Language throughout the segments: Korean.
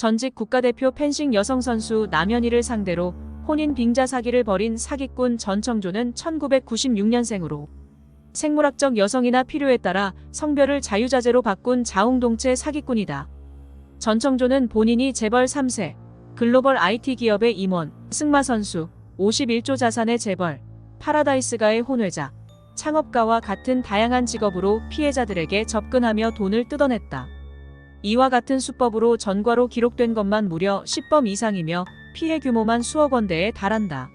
전직 국가대표 펜싱 여성 선수 남현희를 상대로 혼인 빙자 사기를 벌인 사기꾼 전청조는 1996년생으로 생물학적 여성이나 필요에 따라 성별을 자유자재로 바꾼 자웅동체 사기꾼이다. 전청조는 본인이 재벌 3세, 글로벌 IT 기업의 임원, 승마 선수, 51조 자산의 재벌, 파라다이스가의 혼외자, 창업가와 같은 다양한 직업으로 피해자들에게 접근하며 돈을 뜯어냈다. 이와 같은 수법으로 전과로 기록된 것만 무려 10범 이상이며 피해 규모만 수억 원대에 달한다.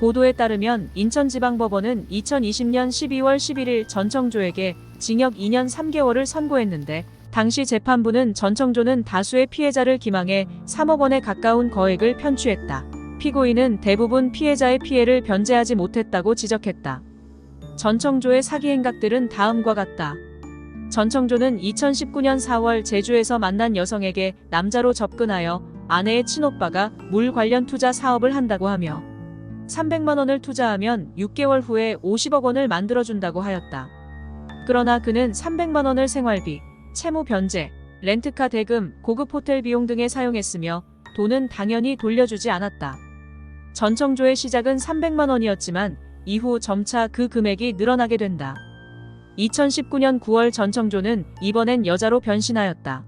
보도에 따르면 인천지방법원은 2020년 12월 11일 전청조에게 징역 2년 3개월을 선고했는데 당시 재판부는 전청조는 다수의 피해자를 기망해 3억 원에 가까운 거액을 편취했다. 피고인은 대부분 피해자의 피해를 변제하지 못했다고 지적했다. 전청조의 사기 행각들은 다음과 같다. 전청조는 2019년 4월 제주에서 만난 여성에게 남자로 접근하여 아내의 친오빠가 물 관련 투자 사업을 한다고 하며 300만 원을 투자하면 6개월 후에 50억 원을 만들어준다고 하였다. 그러나 그는 300만 원을 생활비, 채무 변제, 렌트카 대금, 고급 호텔 비용 등에 사용했으며 돈은 당연히 돌려주지 않았다. 전청조의 시작은 300만 원이었지만 이후 점차 그 금액이 늘어나게 된다. 2019년 9월 전청조는 이번엔 여자로 변신하였다.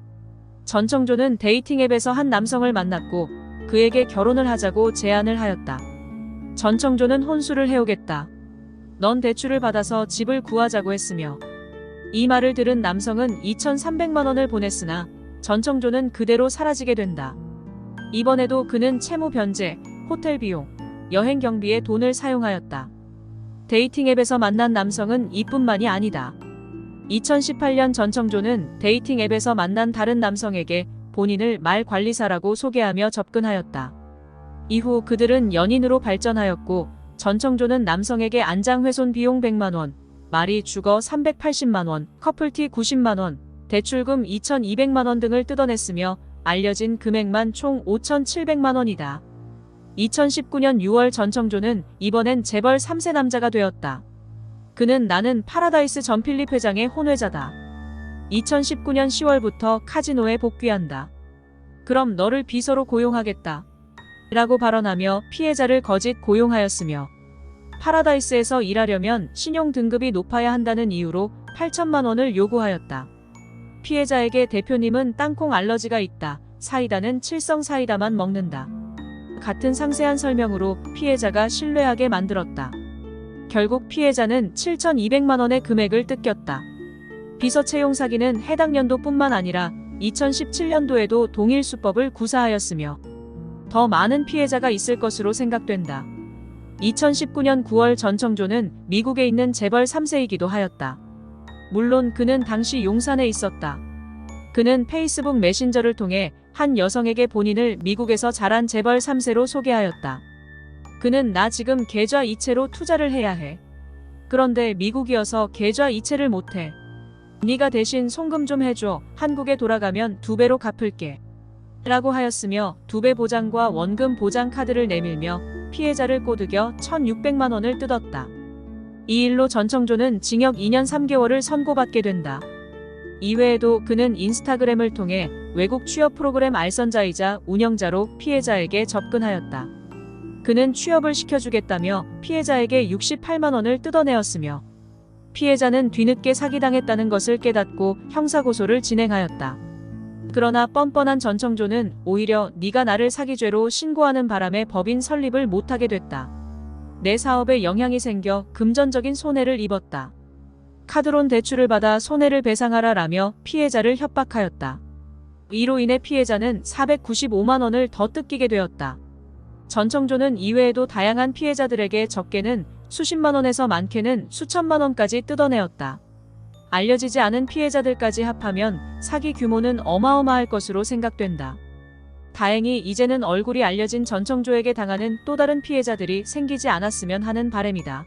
전청조는 데이팅 앱에서 한 남성을 만났고 그에게 결혼을 하자고 제안을 하였다. 전청조는 혼수를 해오겠다. 넌 대출을 받아서 집을 구하자고 했으며 이 말을 들은 남성은 2,300만 원을 보냈으나 전청조는 그대로 사라지게 된다. 이번에도 그는 채무 변제, 호텔 비용, 여행 경비에 돈을 사용하였다. 데이팅 앱에서 만난 남성은 이뿐만이 아니다. 2018년 전청조는 데이팅 앱에서 만난 다른 남성에게 본인을 말 관리사라고 소개하며 접근하였다. 이후 그들은 연인으로 발전하였고 전청조는 남성에게 안장훼손 비용 100만 원, 말이 죽어 380만 원, 커플티 90만 원, 대출금 2,200만 원 등을 뜯어냈으며 알려진 금액만 총 5,700만 원이다. 2019년 6월 전청조는 이번엔 재벌 3세 남자가 되었다. 그는 나는 파라다이스 전필립 회장의 혼외자다. 2019년 10월부터 카지노에 복귀한다. 그럼 너를 비서로 고용하겠다. 라고 발언하며 피해자를 거짓 고용하였으며 파라다이스에서 일하려면 신용 등급이 높아야 한다는 이유로 8천만 원을 요구하였다. 피해자에게 대표님은 땅콩 알러지가 있다. 사이다는 칠성 사이다만 먹는다. 같은 상세한 설명으로 피해자가 신뢰하게 만들었다. 결국 피해자는 7,200만 원의 금액을 뜯겼다. 비서 채용 사기는 해당 연도뿐만 아니라 2017년도에도 동일 수법을 구사하였으며 더 많은 피해자가 있을 것으로 생각된다. 2019년 9월 전청조는 미국에 있는 재벌 3세이기도 하였다. 물론 그는 당시 용산에 있었다. 그는 페이스북 메신저를 통해 한 여성에게 본인을 미국에서 자란 재벌 3세로 소개하였다. 그는 나 지금 계좌 이체로 투자를 해야 해. 그런데 미국이어서 계좌 이체를 못해. 네가 대신 송금 좀 해줘. 한국에 돌아가면 2배로 갚을게. 라고 하였으며 2배 보장과 원금 보장 카드를 내밀며 피해자를 꼬드겨 1,600만 원을 뜯었다. 이 일로 전청조는 징역 2년 3개월을 선고받게 된다. 이외에도 그는 인스타그램을 통해 외국 취업 프로그램 알선자이자 운영자로 피해자에게 접근하였다. 그는 취업을 시켜주겠다며 피해자에게 68만 원을 뜯어내었으며 피해자는 뒤늦게 사기당했다는 것을 깨닫고 형사고소를 진행하였다. 그러나 뻔뻔한 전청조는 오히려 네가 나를 사기죄로 신고하는 바람에 법인 설립을 못하게 됐다. 내 사업에 영향이 생겨 금전적인 손해를 입었다. 카드론 대출을 받아 손해를 배상하라라며 피해자를 협박하였다. 이로 인해 피해자는 495만 원을 더 뜯기게 되었다. 전청조는 이외에도 다양한 피해자들에게 적게는 수십만 원에서 많게는 수천만 원까지 뜯어내었다. 알려지지 않은 피해자들까지 합하면 사기 규모는 어마어마할 것으로 생각된다. 다행히 이제는 얼굴이 알려진 전청조에게 당하는 또 다른 피해자들이 생기지 않았으면 하는 바람이다.